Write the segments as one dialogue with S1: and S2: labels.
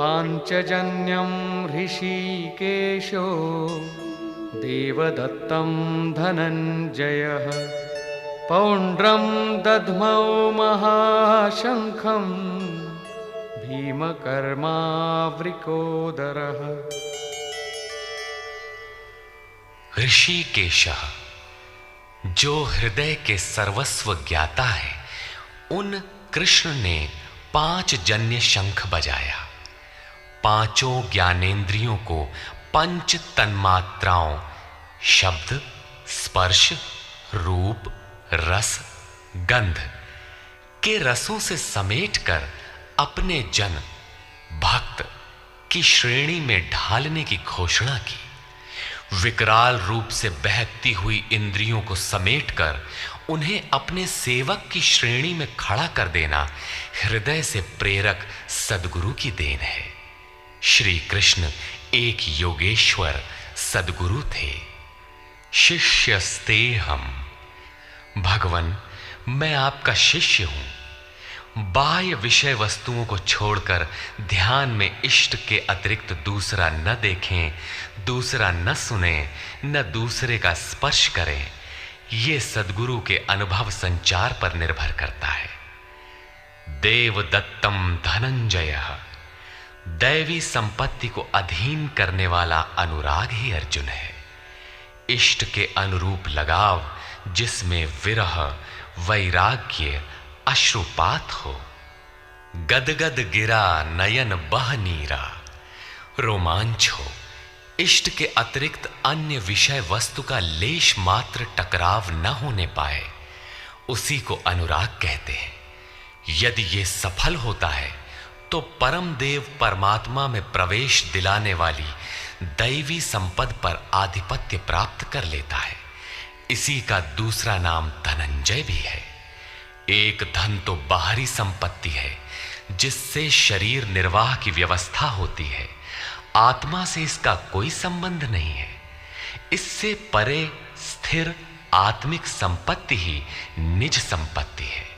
S1: पाञ्चजन्यं ऋषिकेशो देवदत्तं धनञ्जयः पौण्ड्रं दध्मौ महाशङ्खं भीमकर्मावृकोदरः।
S2: ऋषिकेशः, जो हृदय के सर्वस्व ज्ञाता है, उन कृष्ण ने 5 जन्य शंख बजाया। पांचों ज्ञानेंद्रियों को पंच तन्मात्राओं शब्द, स्पर्श, रूप, रस, गंध के रसों से समेटकर अपने जन भक्त की श्रेणी में ढालने की घोषणा की। विकराल रूप से बहकती हुई इंद्रियों को समेटकर उन्हें अपने सेवक की श्रेणी में खड़ा कर देना हृदय से प्रेरक सद्गुरु की देन है। श्री कृष्ण एक योगेश्वर सद्गुरु थे। शिष्यस्तेहम्, भगवन मैं आपका शिष्य हूं। बाह्य विषय वस्तुओं को छोड़कर ध्यान में इष्ट के अतिरिक्त दूसरा न देखें, दूसरा न सुने, न दूसरे का स्पर्श करें। ये सद्गुरु के अनुभव संचार पर निर्भर करता है। देवदत्तम धनंजयः, दैवी संपत्ति को अधीन करने वाला अनुराग ही अर्जुन है। इष्ट के अनुरूप लगाव, जिसमें विरह, वैराग्य, अश्रुपात हो। गदगद गिरा नयन बह नीरा, रोमांच हो। इष्ट के अतिरिक्त अन्य विषय वस्तु का लेश मात्र टकराव न होने पाए, उसी को अनुराग कहते हैं। यदि ये सफल होता है तो परम देव परमात्मा में प्रवेश दिलाने वाली दैवी संपद पर आधिपत्य प्राप्त कर लेता है। इसी का दूसरा नाम धनंजय भी है। एक धन तो बाहरी संपत्ति है, जिससे शरीर निर्वाह की व्यवस्था होती है। आत्मा से इसका कोई संबंध नहीं है। इससे परे स्थिर आत्मिक संपत्ति ही निज संपत्ति है।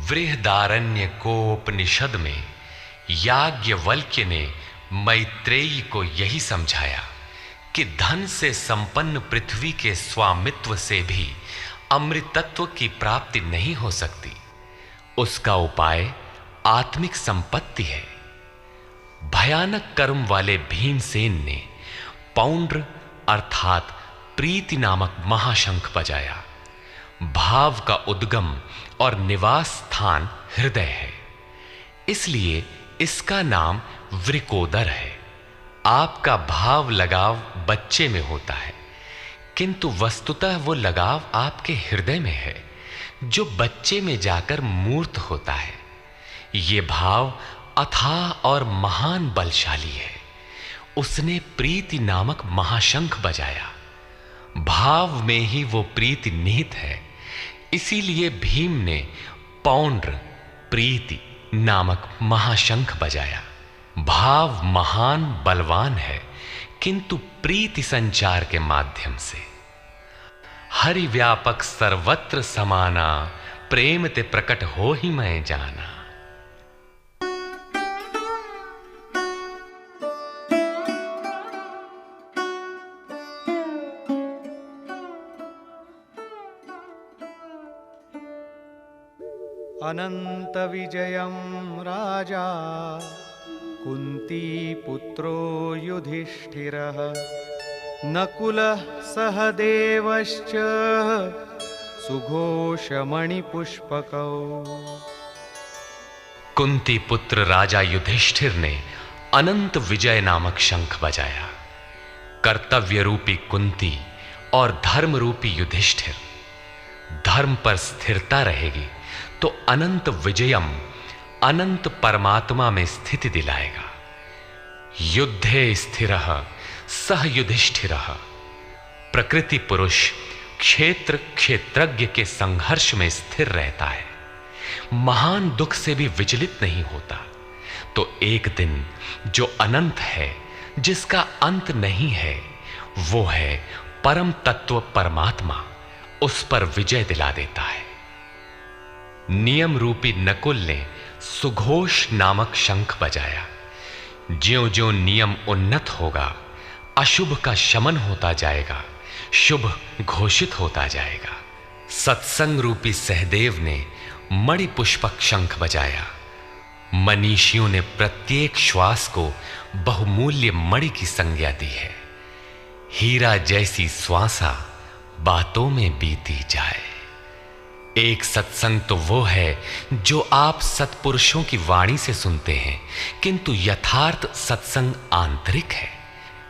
S2: बृहदारण्य कोपनिषद में याज्ञवल्क्य ने मैत्रेयी को यही समझाया कि धन से संपन्न पृथ्वी के स्वामित्व से भी अमृतत्व की प्राप्ति नहीं हो सकती। उसका उपाय आत्मिक संपत्ति है। भयानक कर्म वाले भीमसेन ने पौंड्र अर्थात प्रीति नामक महाशंख बजाया। भाव का उद्गम और निवास स्थान हृदय है, इसलिए इसका नाम वृकोदर है। आपका भाव लगाव बच्चे में होता है, किंतु वस्तुतः वो लगाव आपके हृदय में है, जो बच्चे में जाकर मूर्त होता है। ये भाव अथाह और महान बलशाली है। उसने प्रीति नामक महाशंख बजाया। भाव में ही वो प्रीति निहित है, इसीलिए भीम ने पौंड्र प्रीति नामक महाशंख बजाया। भाव महान बलवान है, किंतु प्रीति संचार के माध्यम से। हरि व्यापक सर्वत्र समाना, प्रेम ते प्रकट हो ही मैं जाना।
S1: अनंत विजयं राजा कुंती पुत्रो युधिष्ठिरः नकुलः सहदेवश्च सुघोषमणिपुष्पकौ।
S2: कुंती पुत्र राजा युधिष्ठिर ने अनंत विजय नामक शंख बजाया। कर्तव्य रूपी कुंती और धर्म रूपी युधिष्ठिर। धर्म पर स्थिरता रहेगी तो अनंत विजयम अनंत परमात्मा में स्थिति दिलाएगा। युद्धे स्थिरः सह युधिष्ठिरः। प्रकृति पुरुष क्षेत्र क्षेत्रज्ञ के संघर्ष में स्थिर रहता है, महान दुख से भी विचलित नहीं होता। तो एक दिन जो अनंत है, जिसका अंत नहीं है, वो है परम तत्व परमात्मा, उस पर विजय दिला देता है। नियम रूपी नकुल ने सुघोष नामक शंख बजाया। ज्यों-ज्यों नियम उन्नत होगा, अशुभ का शमन होता जाएगा, शुभ घोषित होता जाएगा। सत्संग रूपी सहदेव ने मणिपुष्पक शंख बजाया। मनीषियों ने प्रत्येक श्वास को बहुमूल्य मणि की संज्ञा दी है। हीरा जैसी श्वासा बातों में बीती जाए। एक सत्संग तो वो है जो आप सत्पुरुषों की वाणी से सुनते हैं, किंतु यथार्थ सत्संग आंतरिक है।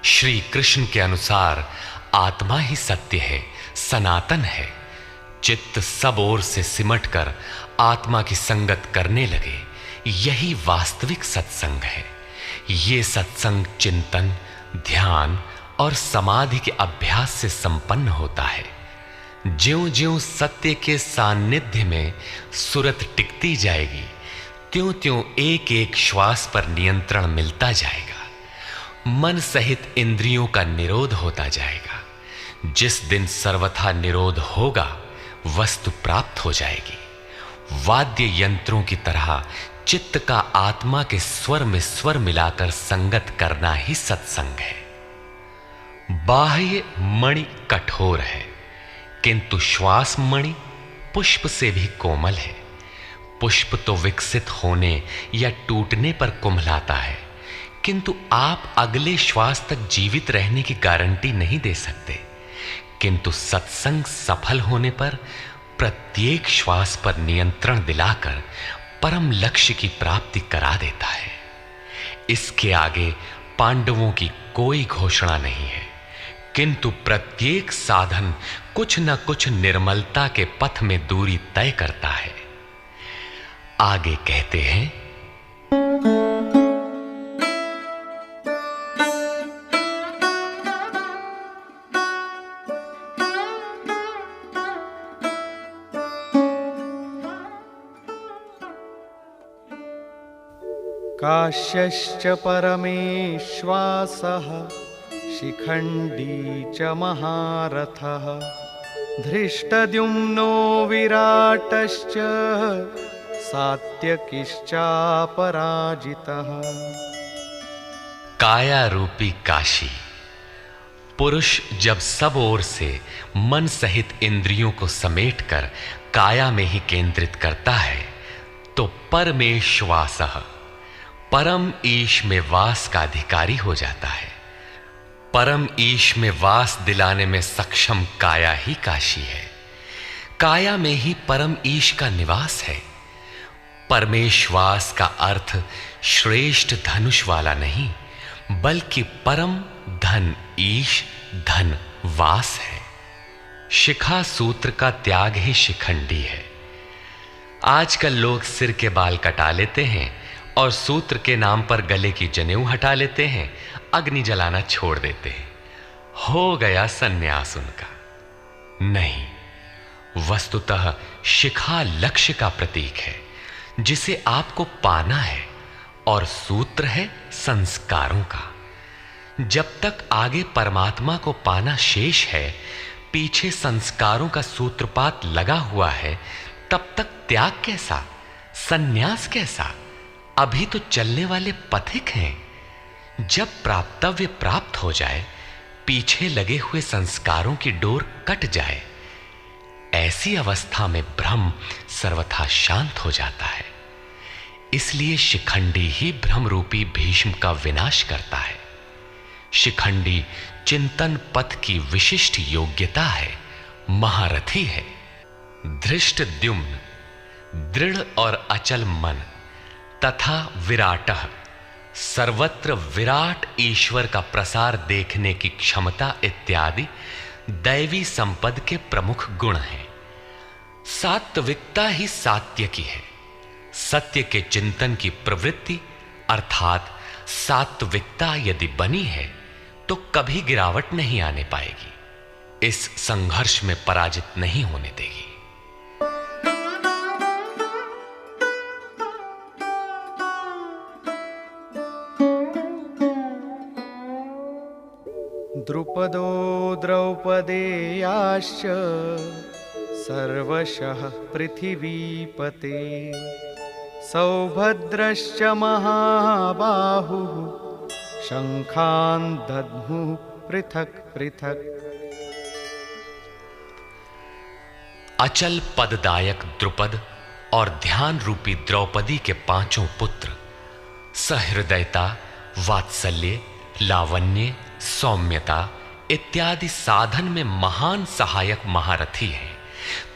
S2: श्री कृष्ण के अनुसार आत्मा ही सत्य है, सनातन है। चित्त सब ओर से सिमटकर आत्मा की संगत करने लगे, यही वास्तविक सत्संग है। ये सत्संग चिंतन, ध्यान और समाधि के अभ्यास से संपन्न होता है। ज्यों-ज्यों सत्य के सान्निध्य में सुरत टिकती जाएगी, त्यों-त्यों एक-एक श्वास पर नियंत्रण मिलता जाएगा। मन सहित इंद्रियों का निरोध होता जाएगा। जिस दिन सर्वथा निरोध होगा, वस्तु प्राप्त हो जाएगी। वाद्य यंत्रों की तरह चित्त का आत्मा के स्वर में स्वर मिलाकर संगत करना ही सत्संग है। बाह्य मणि कठोर है, किंतु श्वास मणि पुष्प से भी कोमल है। पुष्प तो विकसित होने या टूटने पर कुम्हलाता है, किंतु आप अगले श्वास तक जीवित रहने की गारंटी नहीं दे सकते। किंतु सत्संग सफल होने पर प्रत्येक श्वास पर नियंत्रण दिलाकर परम लक्ष्य की प्राप्ति करा देता है। इसके आगे पांडवों की कोई घोषणा नहीं है, किंतु प्रत्येक साधन कुछ न कुछ निर्मलता के पथ में दूरी तय करता है। आगे कहते हैं,
S1: काश्यश्च परमेश्वासः शिखण्डी च महारथः धृष्टद्युम्नो विराटश्च सात्यकिश्चापराजितः।
S2: काया रूपी काशी। पुरुष जब सब ओर से मन सहित इंद्रियों को समेटकर काया में ही केंद्रित करता है, तो परमेश्वासः परम ईश में वास का अधिकारी हो जाता है। परम ईश में वास दिलाने में सक्षम काया ही काशी है। काया में ही परम ईश का निवास है। परमेश्वास का अर्थ श्रेष्ठ धनुष वाला नहीं, बल्कि परम धन ईश धन वास है। शिखा सूत्र का त्याग ही शिखंडी है। आजकल लोग सिर के बाल कटा लेते हैं और सूत्र के नाम पर गले की जनेऊ हटा लेते हैं, अग्नि जलाना छोड़ देते हैं। हो गया सन्यास उनका। नहीं, वस्तुतः शिखा लक्ष्य का प्रतीक है जिसे आपको पाना है, और सूत्र है संस्कारों का। जब तक आगे परमात्मा को पाना शेष है, पीछे संस्कारों का सूत्रपात लगा हुआ है, तब तक त्याग कैसा, सन्यास कैसा? अभी तो चलने वाले पथिक हैं। जब प्राप्तव्य प्राप्त हो जाए, पीछे लगे हुए संस्कारों की डोर कट जाए, ऐसी अवस्था में ब्रह्म सर्वथा शांत हो जाता है। इसलिए शिखंडी ही ब्रह्म रूपी भीष्म का विनाश करता है। शिखंडी चिंतन पथ की विशिष्ट योग्यता है, महारथी है। धृष्टद्युम्न दृढ़ और अचल मन तथा विराटः सर्वत्र विराट ईश्वर का प्रसार देखने की क्षमता इत्यादि दैवी संपद के प्रमुख गुण हैं। सात्विकता ही सात्यकी है। सत्य के चिंतन की प्रवृत्ति अर्थात सात्विकता यदि बनी है तो कभी गिरावट नहीं आने पाएगी। इस संघर्ष में पराजित नहीं होने देगी।
S1: द्रुपदो द्रौपदेयाश्च सर्वशः पृथिवीपते सौभद्रश्च महाबाहुः शंखान् दद्मुः पृथक् पृथक्।
S2: अचल पददायक द्रुपद और ध्यान रूपी द्रौपदी के पांचों पुत्र सहृदयता, वात्सल्य, लावण्य, सौम्यता इत्यादि साधन में महान सहायक महारथी हैं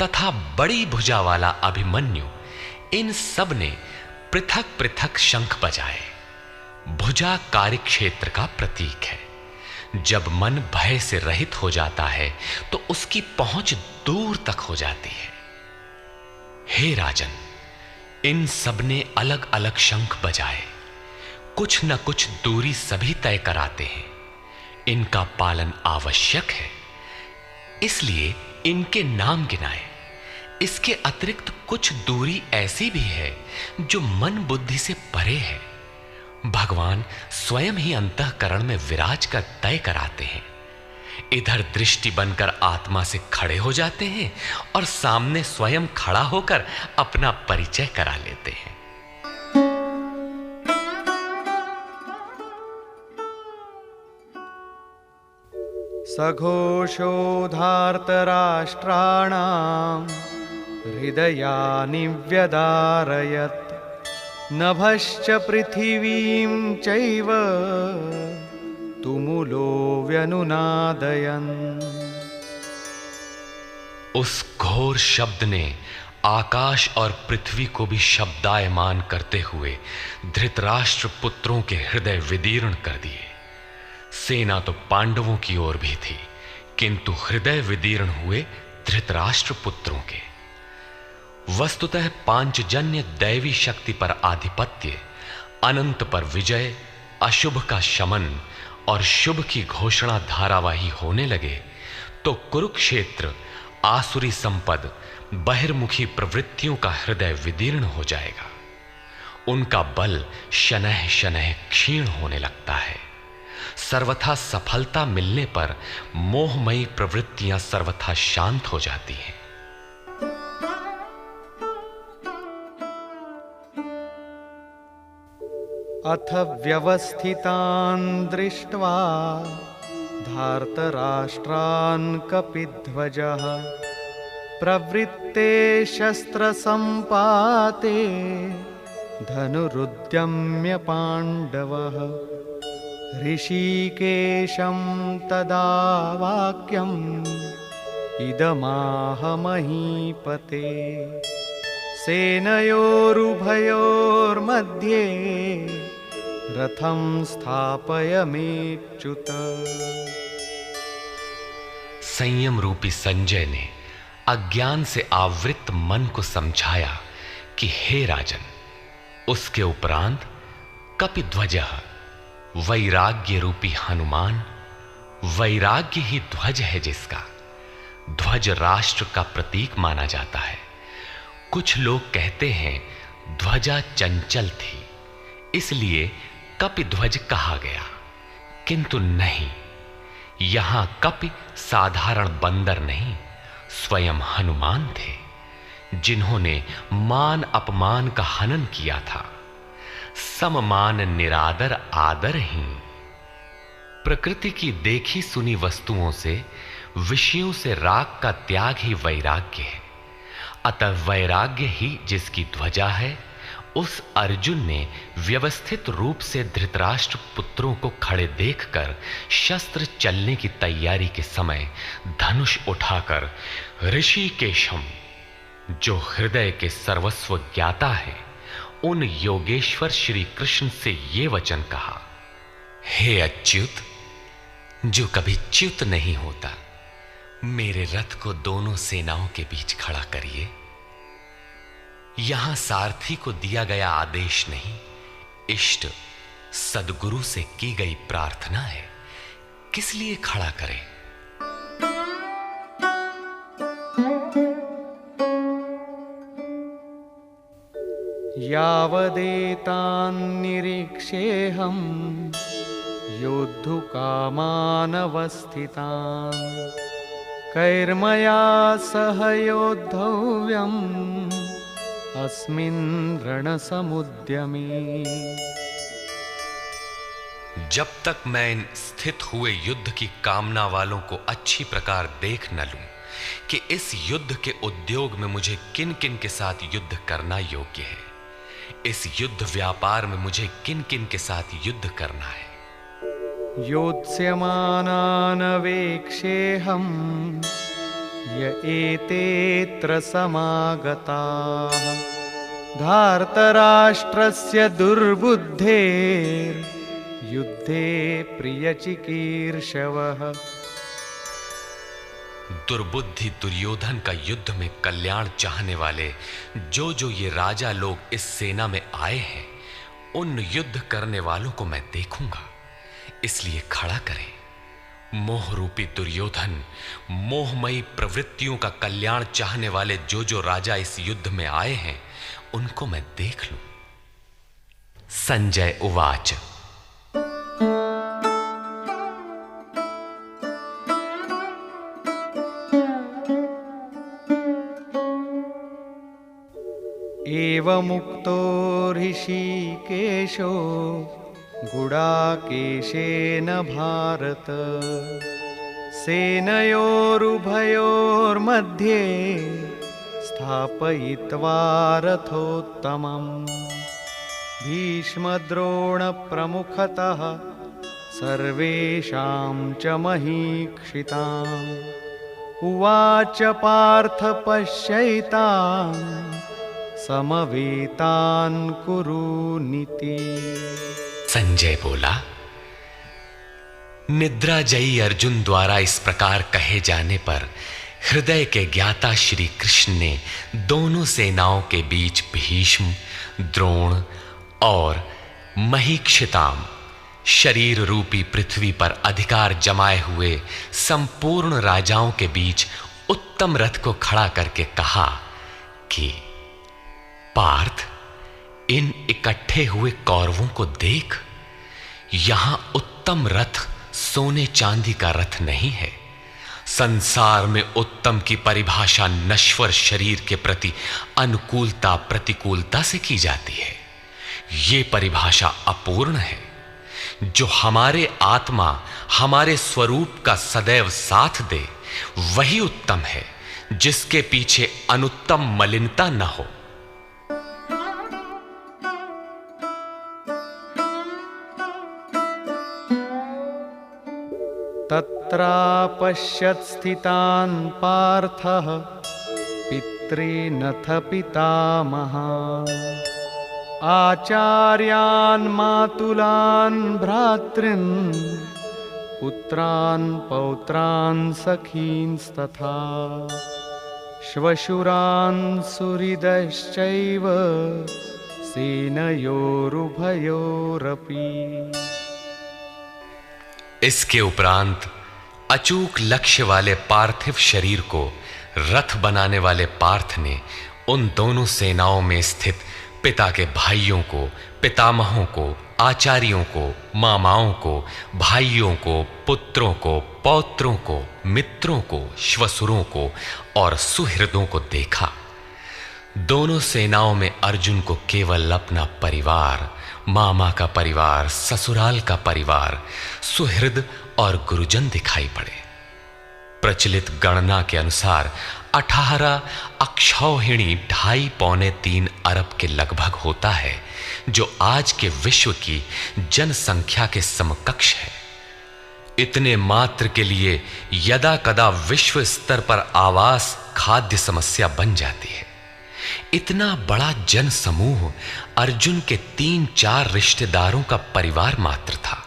S2: तथा बड़ी भुजा वाला अभिमन्यु, इन सब ने पृथक पृथक शंख बजाए। भुजा कार्यक्षेत्र का प्रतीक है। जब मन भय से रहित हो जाता है तो उसकी पहुंच दूर तक हो जाती है। हे राजन, इन सब ने अलग अलग शंख बजाए। कुछ न कुछ दूरी सभी तय कराते हैं। इनका पालन आवश्यक है, इसलिए इनके नाम गिनाए। इसके अतिरिक्त कुछ दूरी ऐसी भी है जो मन बुद्धि से परे है। भगवान स्वयं ही अंतःकरण में विराज कर तय कराते हैं। इधर दृष्टि बनकर आत्मा से खड़े हो जाते हैं और सामने स्वयं खड़ा होकर अपना परिचय करा लेते हैं।
S1: सघोषो धार्तराष्ट्राणां हृदयानि व्यदारयत्। नभश्च पृथिवीं चैव तुमुलो व्यनुनादयन्।
S2: उस घोर शब्द ने आकाश और पृथ्वी को भी शब्दायमान करते हुए धृतराष्ट्र पुत्रों के हृदय विदीर्ण कर दिए। सेना तो पांडवों की ओर भी थी, किंतु हृदय विदीर्ण हुए धृतराष्ट्र पुत्रों के। वस्तुतः पांचजन्य दैवी शक्ति पर आधिपत्य, अनंत पर विजय, अशुभ का शमन और शुभ की घोषणा धारावाही होने लगे तो कुरुक्षेत्र आसुरी संपद, बहिर्मुखी प्रवृत्तियों का हृदय विदीर्ण हो जाएगा। उनका बल शनैः शनैः क्षीण होने लगता है। सर्वथा सफलता मिलने पर मोहमयी प्रवृत्तियां सर्वथा शांत हो जाती हैं।
S1: अथ व्यवस्थितान् दृष्ट्वा धार्तराष्ट्रान् कपिध्वजः प्रवृत्ते शस्त्रसम्पाते धनुरुद्यम्य पाण्डवः। ऋषिकेशं तदा वाक्यम् इदमाह महीपते। सेनयोरुभयोर्मध्ये रथं स्थापयमेच्युत।
S2: संयम रूपी संजय ने अज्ञान से आवृत मन को समझाया कि हे राजन, उसके उपरांत कपिध्वजः वैराग्य रूपी हनुमान, वैराग्य ही ध्वज है जिसका। ध्वज राष्ट्र का प्रतीक माना जाता है। कुछ लोग कहते हैं ध्वजा चंचल थी, इसलिए कपिध्वज कहा गया, किंतु नहीं। यहां कपि साधारण बंदर नहीं, स्वयं हनुमान थे, जिन्होंने मान अपमान का हनन किया था। सममान निरादर आदरहीन। प्रकृति की देखी सुनी वस्तुओं से, विषयों से राग का त्याग ही वैराग्य है। अतः वैराग्य ही जिसकी ध्वजा है, उस अर्जुन ने व्यवस्थित रूप से धृतराष्ट्र पुत्रों को खड़े देखकर शस्त्र चलने की तैयारी के समय धनुष उठाकर ऋषिकेशम, जो हृदय के सर्वस्व ज्ञाता है, उन योगेश्वर श्री कृष्ण से ये वचन कहा, हे अच्युत, जो कभी च्युत नहीं होता, मेरे रथ को दोनों सेनाओं के बीच खड़ा करिए। यहां सारथी को दिया गया आदेश नहीं, इष्ट सदगुरु से की गई प्रार्थना है। किस लिए खड़ा करें?
S1: यावदेतान्निरीक्षेऽहं योद्धुकामानवस्थितान् कैर्मया सह योद्धव्यम् अस्मिन् रणसमुद्यमे।
S2: जब तक मैं इन स्थित हुए युद्ध की कामना वालों को अच्छी प्रकार देख न लूं कि इस युद्ध के उद्योग में मुझे किन किन के साथ युद्ध करना योग्य है, इस युद्ध व्यापार में मुझे किन किन के साथ युद्ध करना है।
S1: योत्स्यमानान् वेक्षेऽहं य एतेऽत्र समागताः धार्तराष्ट्रस्य दुर्बुद्धेर्युद्धे प्रियचिकीर्षवः।
S2: दुर्बुद्धि दुर्योधन का युद्ध में कल्याण चाहने वाले जो ये राजा लोग इस सेना में आए हैं, उन युद्ध करने वालों को मैं देखूंगा, इसलिए खड़ा करें। मोह रूपी दुर्योधन, मोहमयी प्रवृत्तियों का कल्याण चाहने वाले जो राजा इस युद्ध में आए हैं, उनको मैं देख लूं। संजय उवाच।
S1: एवमुक्तो ऋषिकेशो गुडाकेशेन भारत सेनयोरुभयोर्मध्ये स्थापयित्वा रथोत्तमम् भीष्मद्रोणप्रमुखतः सर्वेषां च महीक्षिताम् उवाच पार्थ पश्यैतान् समवेतान् कुरुनीति।
S2: संजय बोला, निद्राजयी अर्जुन द्वारा इस प्रकार कहे जाने पर हृदय के ज्ञाता श्री कृष्ण ने दोनों सेनाओं के बीच भीष्म, द्रोण और महीक्षिताम शरीर रूपी पृथ्वी पर अधिकार जमाए हुए संपूर्ण राजाओं के बीच उत्तम रथ को खड़ा करके कहा कि पार्थ, इन इकट्ठे हुए कौरवों को देख, यहां उत्तम रथ सोने चांदी का रथ नहीं है। संसार में उत्तम की परिभाषा नश्वर शरीर के प्रति अनुकूलता प्रतिकूलता से की जाती है। ये परिभाषा अपूर्ण है। जो हमारे आत्मा, हमारे स्वरूप का सदैव साथ दे, वही उत्तम है, जिसके पीछे अनुत्तम मलिनता न हो।
S1: तत्रापश्यत् स्थितान् पार्थः पितॄनथ पितामहान् आचार्यान् मातुलान् भ्रातॄन् पुत्रान् पौत्रान् सखींस्तथा श्वशुरान् सुहृदश्चैव सेनयोरुभयोरपि।
S2: इसके उपरांत अचूक लक्ष्य वाले पार्थिव शरीर को रथ बनाने वाले पार्थ ने उन दोनों सेनाओं में स्थित पिता के भाइयों को, पितामहों को, आचार्यों को, मामाओं को, भाइयों को, पुत्रों को, पौत्रों को, मित्रों को, श्वसुरों को और सुहृदों को देखा। दोनों सेनाओं में अर्जुन को केवल अपना परिवार, मामा का परिवार, ससुराल का परिवार, सुहृद और गुरुजन दिखाई पड़े। प्रचलित गणना के अनुसार 18 अक्षौहिणी 2.5-3 अरब के लगभग होता है, जो आज के विश्व की जनसंख्या के समकक्ष है। इतने मात्र के लिए यदा कदा विश्व स्तर पर आवास, खाद्य समस्या बन जाती है। इतना बड़ा जन समूह अर्जुन के 3-4 रिश्तेदारों का परिवार मात्र था।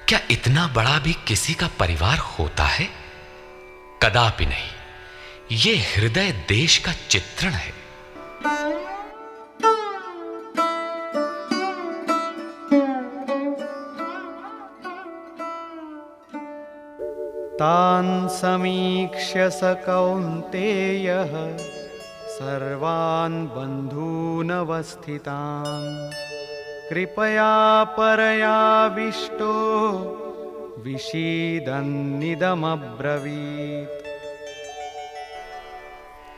S2: क्या इतना बड़ा भी किसी का परिवार होता है? कदापि नहीं। यह हृदय देश का चित्रण है।
S1: तान् समीक्ष्य स कौन्तेयः सर्वान् बन्धूनवस्थितान् कृपया परयाविष्टो विषीदन्निदमब्रवीत्।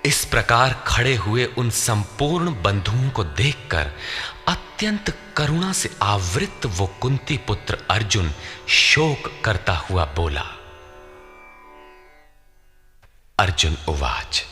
S2: इस प्रकार खड़े हुए उन संपूर्ण बंधुओं को देखकर अत्यंत करुणा से आवृत वो कुंती पुत्र अर्जुन शोक करता हुआ बोला। अर्जुन उवाच।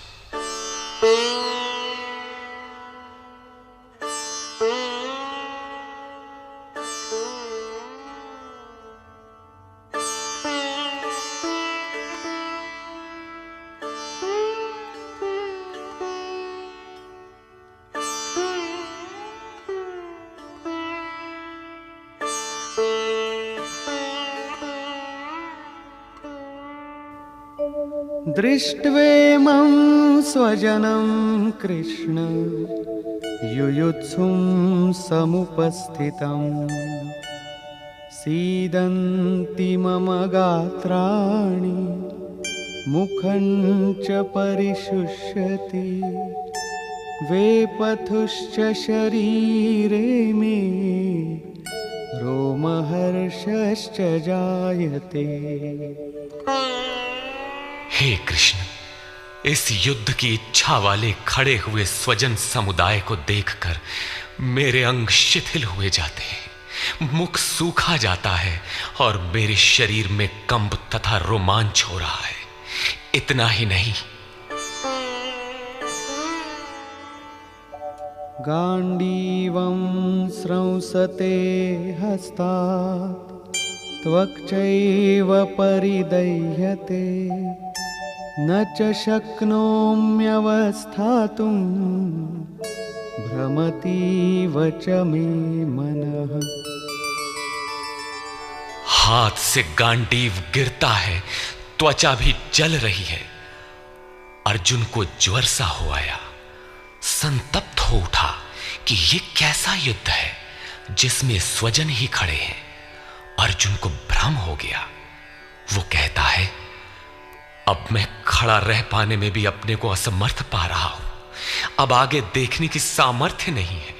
S1: दृष्ट्वेमं स्वजनं कृष्ण युयुत्सुं समुपस्थितं सीदन्ति मम गात्राणि मुखं च परिशुष्यति वेपथुश्च शरीरे मे रोमहर्षश्च जायते।
S2: हे कृष्ण, इस युद्ध की इच्छा वाले खड़े हुए स्वजन समुदाय को देखकर मेरे अंग शिथिल हुए जाते हैं, मुख सूखा जाता है और मेरे शरीर में कंप तथा रोमांच हो रहा है। इतना ही नहीं,
S1: गांडीवं स्रंसते हस्तात् त्वक्चैव परिदह्यते न च शक्नोम्यवस्थातुं भ्रमतीव च मे मनः।
S2: हाथ से गांडीव गिरता है, त्वचा भी जल रही है। अर्जुन को ज्वर सा हो आया, संतप्त हो उठा कि ये कैसा युद्ध है जिसमें स्वजन ही खड़े हैं। अर्जुन को भ्रम हो गया। वो कहता है, अब मैं खड़ा रह पाने में भी अपने को असमर्थ पा रहा हूं, अब आगे देखने की सामर्थ्य नहीं है।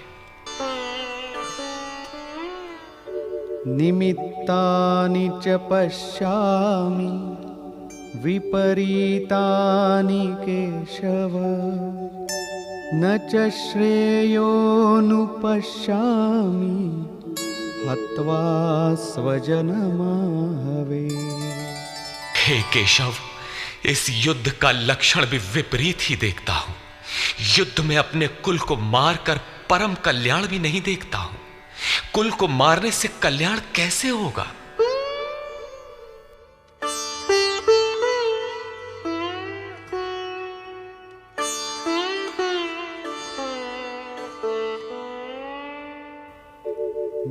S1: निमित्तानि च पश्यामि विपरीतानि केशव न च श्रेयोनुपश्यामि हत्वा स्वजनमाहवे।
S2: हे केशव, इस युद्ध का लक्षण भी विपरीत ही देखता हूं। युद्ध में अपने कुल को मारकर परम कल्याण भी नहीं देखता हूं। कुल को मारने से कल्याण कैसे होगा?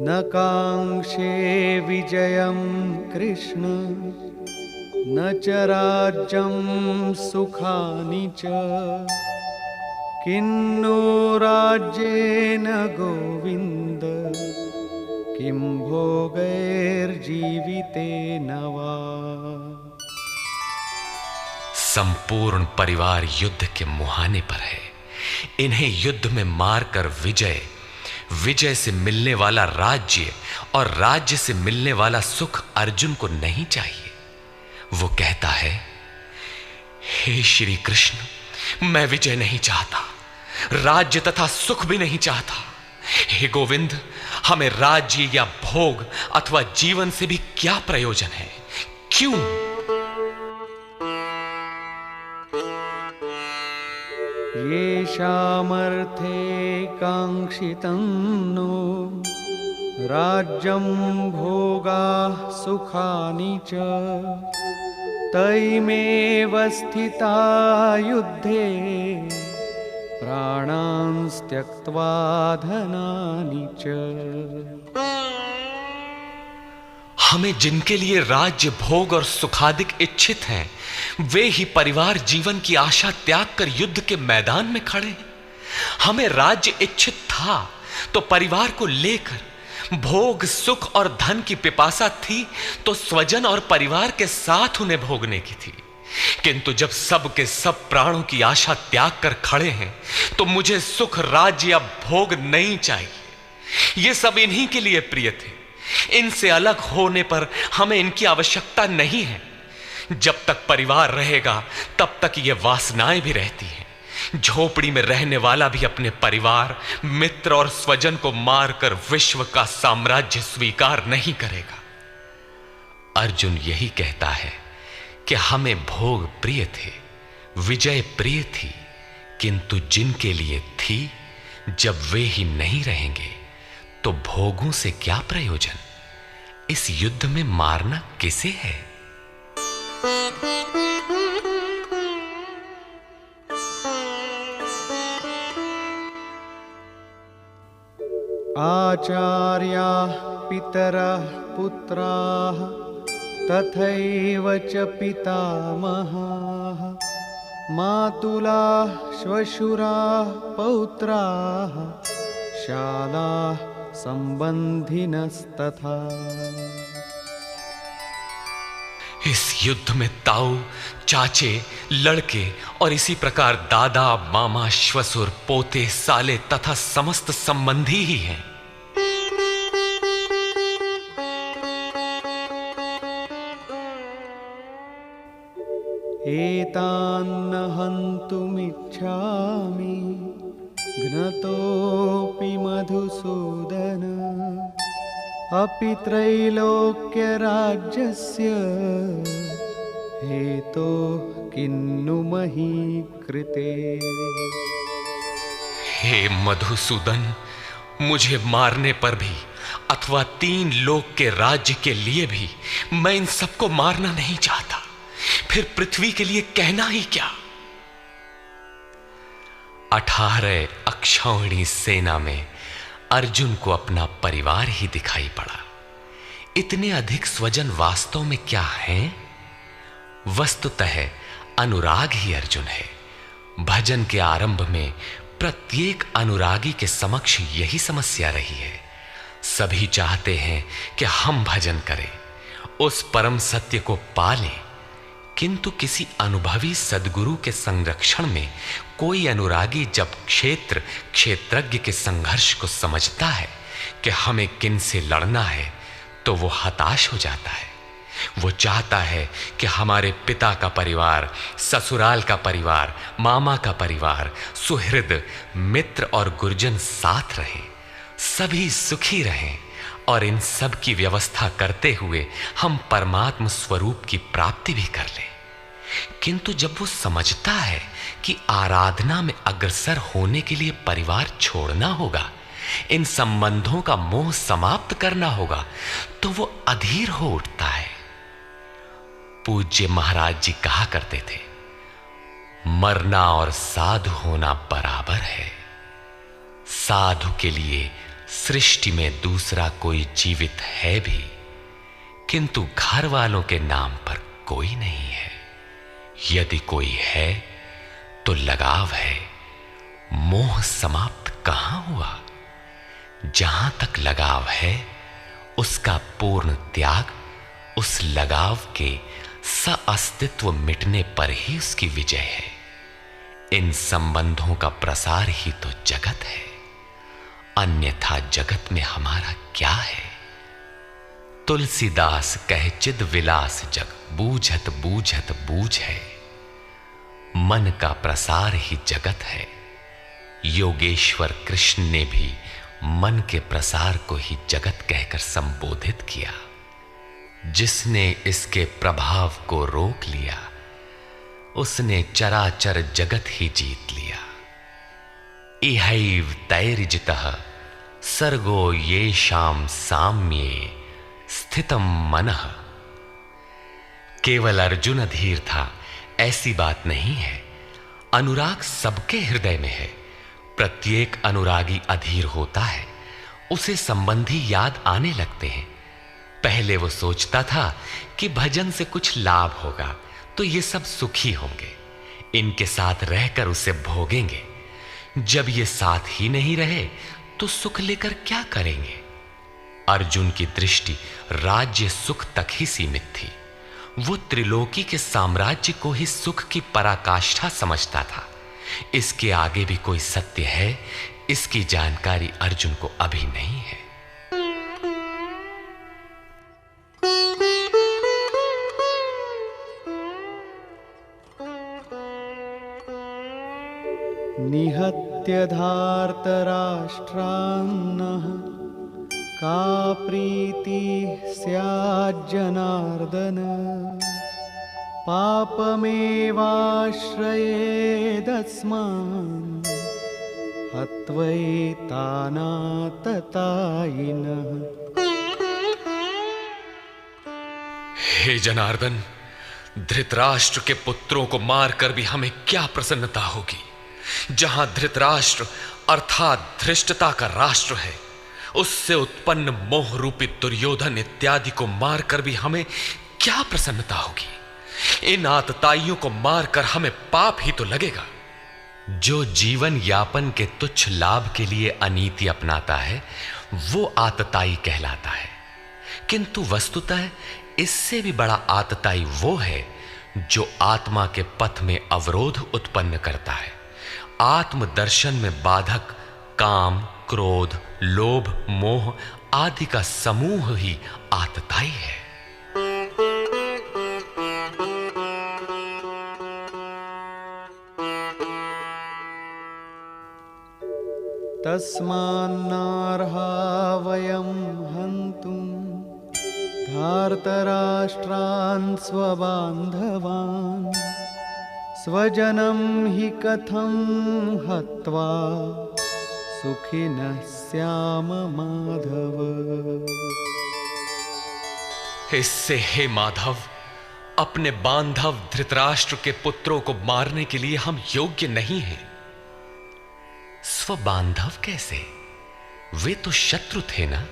S1: न कांक्षे विजयं कृष्ण न च राज्यं सुखानि च किन्नो राज्येन गोविन्द किं भोगैर्जीवितेन वा।
S2: संपूर्ण परिवार युद्ध के मुहाने पर है। इन्हें युद्ध में मारकर विजय से मिलने वाला राज्य और राज्य से मिलने वाला सुख अर्जुन को नहीं चाहिए। वो कहता है, हे श्री कृष्ण, मैं विजय नहीं चाहता, राज्य तथा सुख भी नहीं चाहता। हे गोविंद, हमें राज्य या भोग अथवा जीवन से भी क्या प्रयोजन है? क्यों?
S1: येषामर्थे कांक्षितं नो राज्यं भोगाः सुखानि च तैमेव स्थिता युद्धे प्राणांस् त्यक्त्वा धनानि च।
S2: हमें जिनके लिए राज्य भोग और सुखादिक इच्छित हैं, वे ही परिवार जीवन की आशा त्याग कर युद्ध के मैदान में खड़े हैं। हमें राज्य इच्छित था तो परिवार को लेकर, भोग सुख और धन की पिपासा थी तो स्वजन और परिवार के साथ उन्हें भोगने की थी। किंतु जब सब के सब प्राणों की आशा त्याग कर खड़े हैं तो मुझे सुख राज्य या भोग नहीं चाहिए। ये सब इन्हीं के लिए प्रिय थे। इनसे अलग होने पर हमें इनकी आवश्यकता नहीं है। जब तक परिवार रहेगा तब तक ये वासनाएं भी रहती हैं। झोपड़ी में रहने वाला भी अपने परिवार, मित्र और स्वजन को मारकर विश्व का साम्राज्य स्वीकार नहीं करेगा। अर्जुन यही कहता है कि हमें भोग प्रिय थे, विजय प्रिय थी, किंतु जिनके लिए थी, जब वे ही नहीं रहेंगे तो भोगों से क्या प्रयोजन? इस युद्ध में मारना किसे है?
S1: आचार्याः पितरः पुत्राः तथैव च पितामहाः मातुलाः श्वशुराः पौत्राः शालाः संबंधिनस्तथा।
S2: इस युद्ध में ताऊ, चाचे, लड़के और इसी प्रकार दादा, मामा, श्वसुर, पोते, साले तथा समस्त संबंधी ही हैं।
S1: एतान्न हन्तुमिच्छामि घ्नतोऽपि मधुसूदन अपि त्रैलोक्यराज्यस्य हेतोः किन्नु मही कृते।
S2: हे मधुसूदन, मुझे मारने पर भी अथवा 3 लोक के राज्य के लिए भी मैं इन सबको मारना नहीं चाहता। फिर पृथ्वी के लिए कहना ही क्या? 18 अक्षौहिणी सेना में अर्जुन को अपना परिवार ही दिखाई पड़ा। इतने अधिक स्वजन वास्तव में क्या हैं? वस्तुतः अनुराग ही अर्जुन है। भजन के आरंभ में प्रत्येक अनुरागी के समक्ष यही समस्या रही है। सभी चाहते हैं कि हम भजन करें, उस परम सत्य को पालें, किंतु किसी अनुभवी सद्गुरु के संरक्षण में कोई अनुरागी जब क्षेत्रज्ञ के संघर्ष को समझता है कि हमें किन से लड़ना है, तो वो हताश हो जाता है। वो चाहता है कि हमारे पिता का परिवार, ससुराल का परिवार, मामा का परिवार, सुहृद, मित्र और गुरुजन साथ रहें, सभी सुखी रहें और इन सब की व्यवस्था करते हुए हम परमात्म स्वरूप की प्राप्ति भी कर लें। किंतु जब वो समझता है कि आराधना में अग्रसर होने के लिए परिवार छोड़ना होगा, इन संबंधों का मोह समाप्त करना होगा, तो वो अधीर हो उठता है। पूज्य महाराज जी कहा करते थे, मरना और साधु होना बराबर है। साधु के लिए सृष्टि में दूसरा कोई जीवित है भी, किंतु घर वालों के नाम पर कोई नहीं है। यदि कोई है तो लगाव है। मोह समाप्त कहां हुआ? जहां तक लगाव है, उसका पूर्ण त्याग, उस लगाव के अस्तित्व मिटने पर ही उसकी विजय है। इन संबंधों का प्रसार ही तो जगत है, अन्यथा जगत में हमारा क्या है? तुलसीदास कहे चिद विलास जग, बूझत बूझत बूझ है। मन का प्रसार ही जगत है। योगेश्वर कृष्ण ने भी मन के प्रसार को ही जगत कहकर संबोधित किया। जिसने इसके प्रभाव को रोक लिया, उसने चराचर जगत ही जीत लिया। इहैव तैर्जितः सर्गो येषां साम्ये स्थितम मनः। केवल अर्जुन अधीर था, ऐसी बात नहीं है। अनुराग सबके हृदय में है। प्रत्येक अनुरागी अधीर होता है, उसे संबंधी याद आने लगते हैं। पहले वो सोचता था कि भजन से कुछ लाभ होगा तो ये सब सुखी होंगे, इनके साथ रहकर उसे भोगेंगे। जब ये साथ ही नहीं रहे तो सुख लेकर क्या करेंगे? अर्जुन की दृष्टि राज्य सुख तक ही सीमित थी। वो त्रिलोकी के साम्राज्य को ही सुख की पराकाष्ठा समझता था। इसके आगे भी कोई सत्य है, इसकी जानकारी अर्जुन को अभी नहीं है।
S1: निहत्य धार्तराष्ट्रान्नः का प्रीतिः स्याज्जनार्दन पापमेवाश्रयेदस्मान् हत्वैतानाततायिनः।
S2: हे जनार्दन, धृतराष्ट्र के पुत्रों को मारकर भी हमें क्या प्रसन्नता होगी। जहां धृतराष्ट्र अर्थात धृष्टता का राष्ट्र है, उससे उत्पन्न मोह रूपी दुर्योधन इत्यादि को मारकर भी हमें क्या प्रसन्नता होगी। इन आतताइयों को मारकर हमें पाप ही तो लगेगा। जो जीवन यापन के तुच्छ लाभ के लिए अनीति अपनाता है वो आतताई कहलाता है, किंतु वस्तुतः इससे भी बड़ा आतताई वो है जो आत्मा के पथ में अवरोध उत्पन्न करता है। आत्मदर्शन में बाधक काम, क्रोध, लोभ, मोह आदि का समूह ही आतताई है।
S1: तस्मान्नार्हा वयं हन्तुं धार्तराष्ट्रान् स्वबान्धवान् स्वजनं हि कथं हत्वा सुखिनः स्याम माधव।
S2: इससे हे माधव, अपने बांधव धृतराष्ट्र के पुत्रों को मारने के लिए हम योग्य नहीं हैं। स्वबांधव कैसे? वे तो शत्रु थे ना।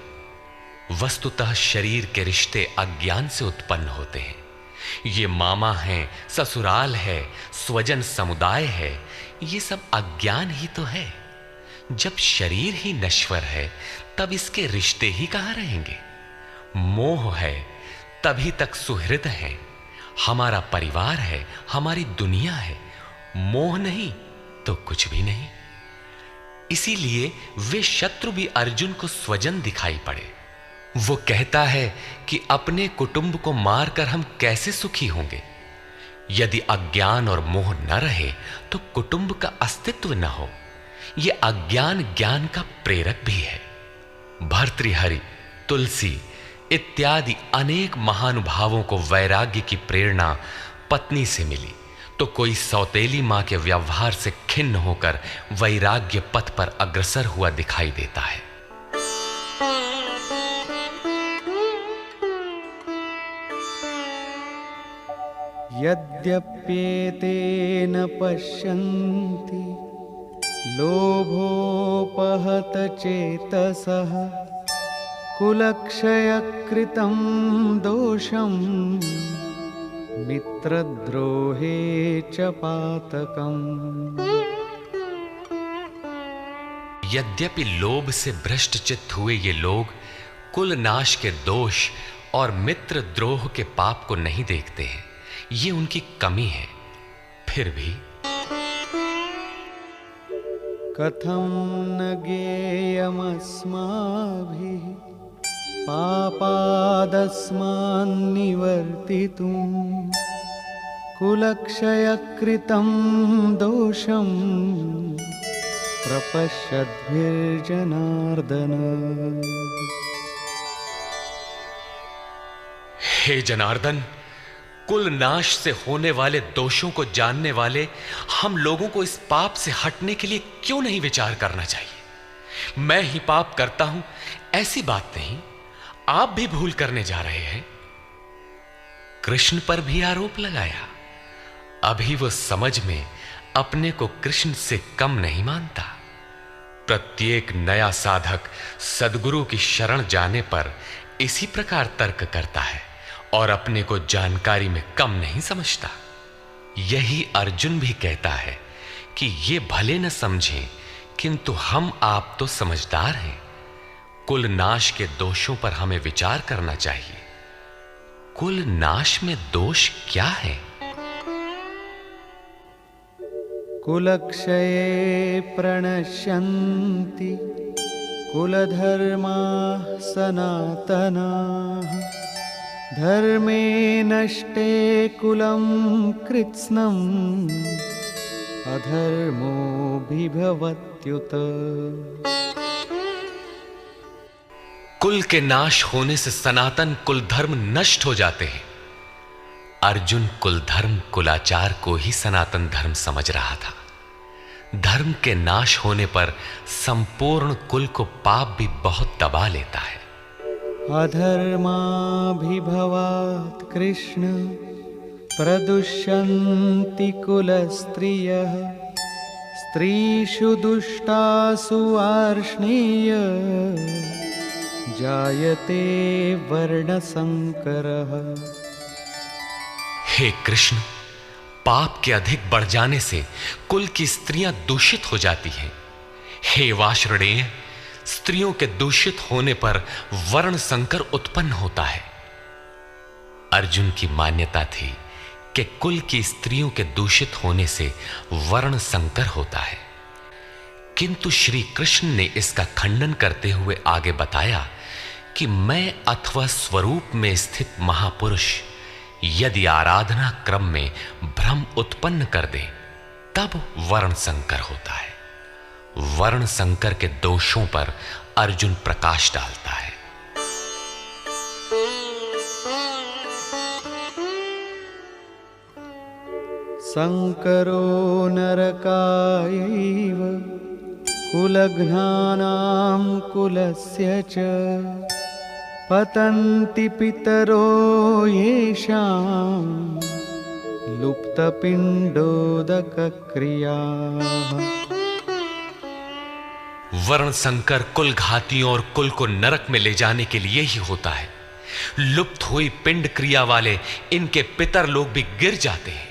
S2: वस्तुतः शरीर के रिश्ते अज्ञान से उत्पन्न होते हैं। ये मामा है, ससुराल है, स्वजन समुदाय है, ये सब अज्ञान ही तो है। जब शरीर ही नश्वर है तब इसके रिश्ते ही कहां रहेंगे। मोह है तभी तक सुहृद है, हमारा परिवार है, हमारी दुनिया है। मोह नहीं तो कुछ भी नहीं। इसीलिए वे शत्रु भी अर्जुन को स्वजन दिखाई पड़े। वो कहता है कि अपने कुटुंब को मारकर हम कैसे सुखी होंगे। यदि अज्ञान और मोह न रहे तो कुटुंब का अस्तित्व न हो। यह अज्ञान ज्ञान का प्रेरक भी है। भर्तृहरि, तुलसी इत्यादि अनेक महानुभावों को वैराग्य की प्रेरणा पत्नी से मिली, तो कोई सौतेली मां के व्यवहार से खिन्न होकर वैराग्य पथ पर अग्रसर हुआ दिखाई देता है।
S1: यद्यप्येतेन पश्यन्ति लोभोपहत चेतसः कुलक्षयकृतं दोषं मित्रद्रोहे च पातकम्।
S2: यद्यपि लोभ से भ्रष्ट चित्त हुए ये लोग कुल नाश के दोष और मित्र द्रोह के पाप को नहीं देखते हैं, ये उनकी कमी है। फिर भी
S1: कथं न ज्ञेयमस्माभिः पापादस्मान्निवर्तितुं कुलक्षयकृतं दोषं प्रपश्यद्भिर्जनार्दन।
S2: हे जनार्दन, कुल नाश से होने वाले दोषों को जानने वाले हम लोगों को इस पाप से हटने के लिए क्यों नहीं विचार करना चाहिए। मैं ही पाप करता हूं ऐसी बात नहीं, आप भी भूल करने जा रहे हैं। कृष्ण पर भी आरोप लगाया। अभी वो समझ में अपने को कृष्ण से कम नहीं मानता। प्रत्येक नया साधक सद्गुरु की शरण जाने पर इसी प्रकार तर्क करता है और अपने को जानकारी में कम नहीं समझता। यही अर्जुन भी कहता है कि ये भले न समझें, किंतु हम आप तो समझदार हैं। कुल नाश के दोषों पर हमें विचार करना चाहिए। कुल नाश में दोष क्या है?
S1: कुलक्षये प्रणश्यन्ति कुलधर्माः सनातनाः धर्मे नष्टे कुलं कृत्स्नम् अधर्मोऽभिभवत्युत।
S2: कुल के नाश होने से सनातन कुल धर्म नष्ट हो जाते हैं। अर्जुन कुल धर्म कुलाचार को ही सनातन धर्म समझ रहा था। धर्म के नाश होने पर संपूर्ण कुल को पाप भी बहुत दबा लेता है।
S1: अधर्माभिभवात् कृष्ण प्रदुष्यन्ति कुलस्त्रियः। स्त्रीषु दुष्टासु वार्ष्णेय जायते वर्णसंकरः।
S2: हे कृष्ण, पाप के अधिक बढ़ जाने से कुल की स्त्रियां दूषित हो जाती हैं। हे वार्ष्णेय, स्त्रियों के दूषित होने पर वर्ण संकर उत्पन्न होता है। अर्जुन की मान्यता थी कि कुल की स्त्रियों के दूषित होने से वर्ण संकर होता है, किंतु श्री कृष्ण ने इसका खंडन करते हुए आगे बताया कि मैं अथवा स्वरूप में स्थित महापुरुष यदि आराधना क्रम में भ्रम उत्पन्न कर दे तब वर्ण संकर होता है। वर्ण संकर के दोषों पर अर्जुन प्रकाश डालता है।
S1: संकरो नरकायैव कुलघ्नानां कुलस्य च। पतन्ति पितरो येषां लुप्तपिण्डोदकक्रियाः।
S2: वर्ण संकर कुल घातियों और कुल को नरक में ले जाने के लिए ही होता है। लुप्त हुई पिंड क्रिया वाले इनके पितर लोग भी गिर जाते हैं।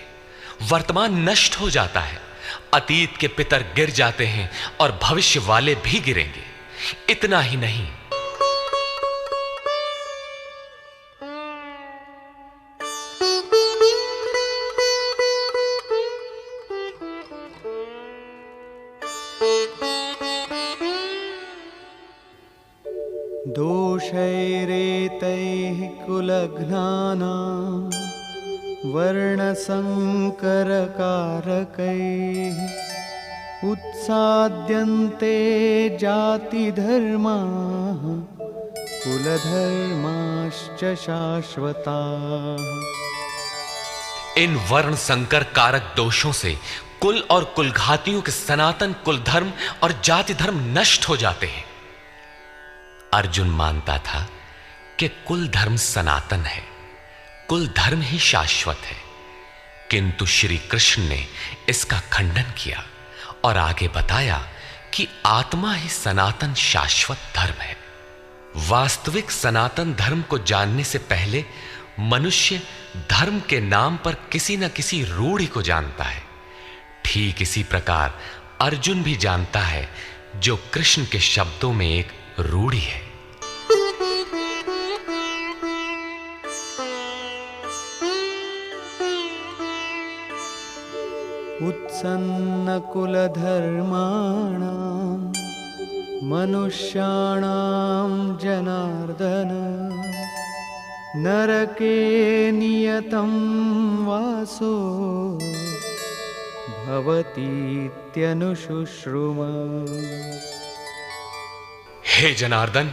S2: वर्तमान नष्ट हो जाता है, अतीत के पितर गिर जाते हैं और भविष्य वाले भी गिरेंगे। इतना ही नहीं,
S1: दोषैरेतैः कुलघ्नानां वर्णसंकरकारकैः उत्साद्यन्ते जातिधर्माः कुलधर्माश्च शाश्वताः।
S2: इन वर्ण संकर कारक दोषों से कुल और कुलघातियों के सनातन कुल धर्म और जाति धर्म नष्ट हो जाते हैं। अर्जुन मानता था कि कुल धर्म सनातन है, कुल धर्म ही शाश्वत है, किंतु श्री कृष्ण ने इसका खंडन किया और आगे बताया कि आत्मा ही सनातन शाश्वत धर्म है। वास्तविक सनातन धर्म को जानने से पहले मनुष्य धर्म के नाम पर किसी न किसी रूढ़ि को जानता है। ठीक इसी प्रकार अर्जुन भी जानता है, जो कृष्ण के शब्दों में एक रूढ़ि है।
S1: उत्सन्नकुलधर्माणां मनुष्याणां जनार्दन नरके नियतं वासो भवतीत्यनुशुश्रुम।
S2: हे जनार्दन,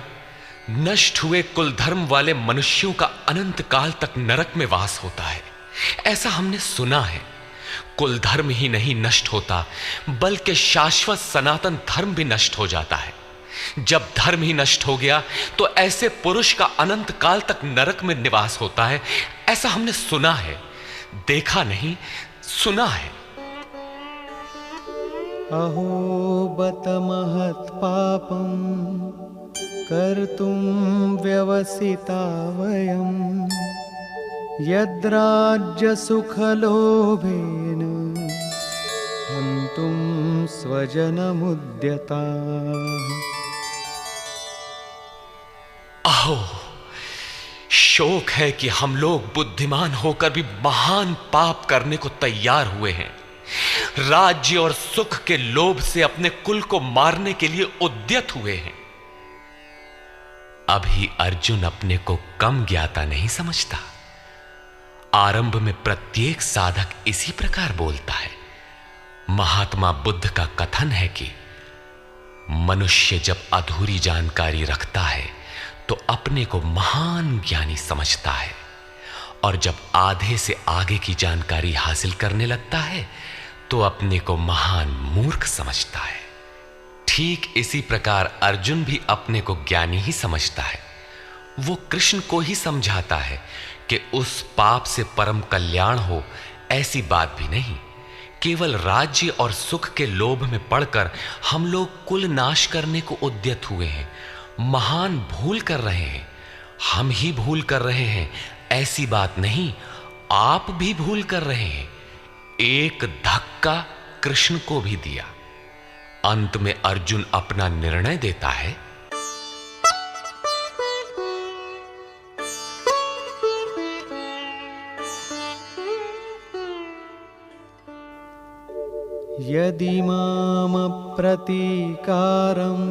S2: नष्ट हुए कुल धर्म वाले मनुष्यों का अनंत काल तक नरक में वास होता है, ऐसा हमने सुना है। कुल धर्म ही नहीं नष्ट होता, बल्कि शाश्वत सनातन धर्म भी नष्ट हो जाता है। जब धर्म ही नष्ट हो गया तो ऐसे पुरुष का अनंत काल तक नरक में निवास होता है, ऐसा हमने सुना है, देखा नहीं, सुना है।
S1: अहो बत महत् पापं कर्तुं व्यवसिता वयं यद्राज्य सुखलोभेन हन्तुं स्वजनमुद्यताः।
S2: अहो, शोक है कि हम लोग बुद्धिमान होकर भी महान पाप करने को तैयार हुए हैं। राज्य और सुख के लोभ से अपने कुल को मारने के लिए उद्यत हुए हैं। अभी अर्जुन अपने को कम ज्ञाता नहीं समझता। आरंभ में प्रत्येक साधक इसी प्रकार बोलता है, महात्मा बुद्ध का कथन है कि मनुष्य जब अधूरी जानकारी रखता है तो अपने को महान ज्ञानी समझता है, और जब आधे से आगे की जानकारी हासिल करने लगता है तो अपने को महान मूर्ख समझता है। ठीक इसी प्रकार अर्जुन भी अपने को ज्ञानी ही समझता है। वो कृष्ण को ही समझाता है कि उस पाप से परम कल्याण हो ऐसी बात भी नहीं। केवल राज्य और सुख के लोभ में पड़कर हम लोग कुल नाश करने को उद्यत हुए हैं, महान भूल कर रहे हैं। हम ही भूल कर रहे हैं ऐसी बात नहीं, आप भी भूल कर रहे हैं। एक धक्का कृष्ण को भी दिया। अंत में अर्जुन अपना निर्णय देता है।
S1: यदि माम प्रतीकारम्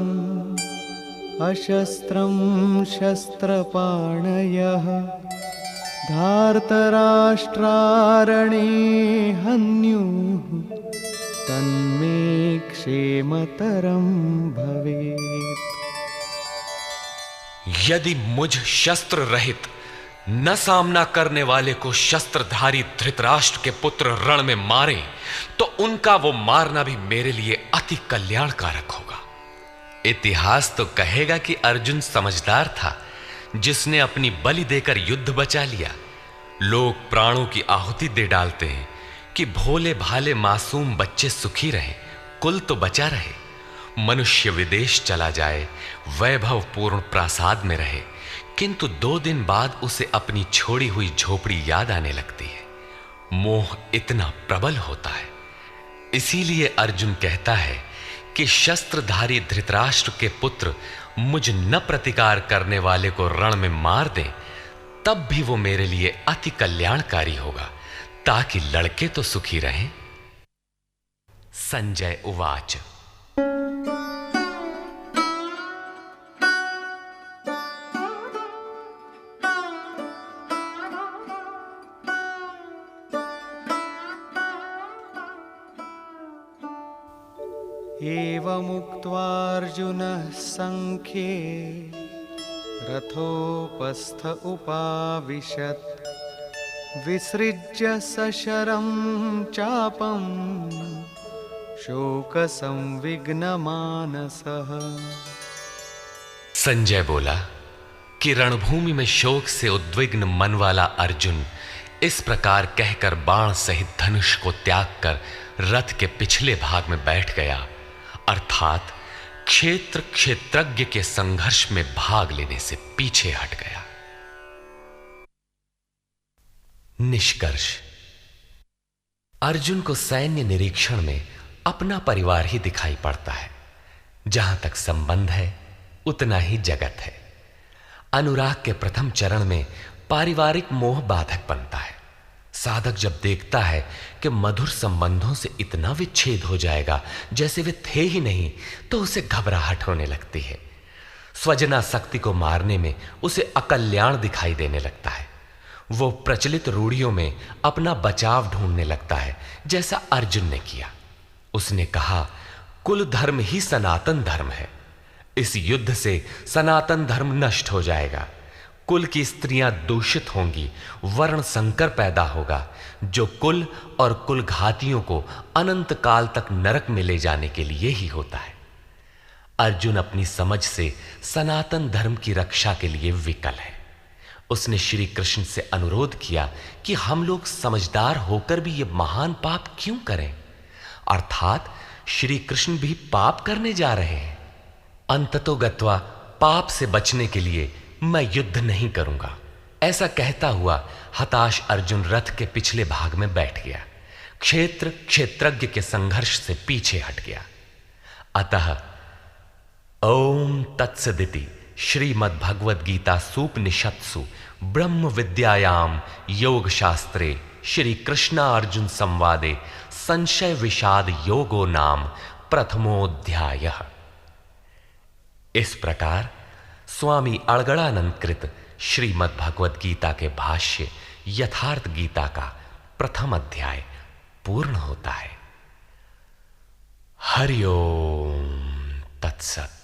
S1: अशस्त्रं शस्त्रपाणयः धार्तराष्ट्रारणे हन्युः तन्मे क्षेमतरं भवेत्।
S2: यदि मुझ शस्त्र रहित न सामना करने वाले को शस्त्रधारी धृतराष्ट्र के पुत्र रण में मारे तो उनका वो मारना भी मेरे लिए अति कल्याणकारक होगा। इतिहास तो कहेगा कि अर्जुन समझदार था, जिसने अपनी बलि देकर युद्ध बचा लिया। लोग प्राणों की आहुति दे डालते हैं कि भोले भाले मासूम बच्चे सुखी रहें, कुल तो बचा रहे। मनुष्य विदेश चला जाए, वैभवपूर्ण प्रासाद में रहे, किंतु 2 दिन बाद उसे अपनी छोड़ी हुई झोपड़ी याद आने लगती है। मोह इतना प्रबल होता है। इसीलिए अर्जुन कहता है कि शस्त्रधारी धृतराष्ट्र के पुत्र मुझ न प्रतिकार करने वाले को रण में मार दें, तब भी वो मेरे लिए अति कल्याणकारी होगा, ताकि लड़के तो सुखी रहें। संजय उवाच।
S1: एवमुक्त्वार्जुनः संख्ये रथोपस्थ उपाविशत् विसृज्य सशरं चापं शोकसंविघ्नमानसः।
S2: संजय बोला कि रणभूमि में शोक से उद्विग्न मन वाला अर्जुन इस प्रकार कहकर बाण सहित धनुष को त्याग कर रथ के पिछले भाग में बैठ गया, अर्थात क्षेत्र क्षेत्रज्ञ के संघर्ष में भाग लेने से पीछे हट गया। निष्कर्ष। अर्जुन को सैन्य निरीक्षण में अपना परिवार ही दिखाई पड़ता है। जहां तक संबंध है उतना ही जगत है। अनुराग के प्रथम चरण में पारिवारिक मोह बाधक बनता है। साधक जब देखता है कि मधुर संबंधों से इतना विच्छेद हो जाएगा जैसे वे थे ही नहीं, तो उसे घबराहट होने लगती है। स्वजना शक्ति को मारने में उसे अकल्याण दिखाई देने लगता है। वो प्रचलित रूढ़ियों में अपना बचाव ढूंढने लगता है, जैसा अर्जुन ने किया। उसने कहा, कुल धर्म ही सनातन धर्म है। इस युद्ध से सनातन धर्म नष्ट हो जाएगा। कुल की स्त्रियां दूषित होंगी, वर्ण संकर पैदा होगा, जो कुल और कुल घातियों को अनंत काल तक नरक में ले जाने के लिए ही होता है। अर्जुन अपनी समझ से सनातन धर्म की रक्षा के लिए विकल है। उसने श्री कृष्ण से अनुरोध किया कि हम लोग समझदार होकर भी ये महान पाप क्यों करें, अर्थात श्री कृष्ण भी पाप करने जा रहे हैं। अंततो गत्वा पाप से बचने के लिए मैं युद्ध नहीं करूंगा, ऐसा कहता हुआ हताश अर्जुन रथ के पिछले भाग में बैठ गया। क्षेत्र क्षेत्रज्ञ के संघर्ष से पीछे हट गया। अतः ओम तत्सदिति श्रीमद्भगवद गीता सूपनिषत्सु ब्रह्म विद्यायाम योग शास्त्रे श्री कृष्णार्जुन संवादे संशय विषाद योगो नाम प्रथमोऽध्यायः। इस प्रकार स्वामी अड़गड़ानंद कृत श्रीमद् भगवद गीता के भाष्य यथार्थ गीता का प्रथम अध्याय पूर्ण होता है। हरि ओम तत्सत।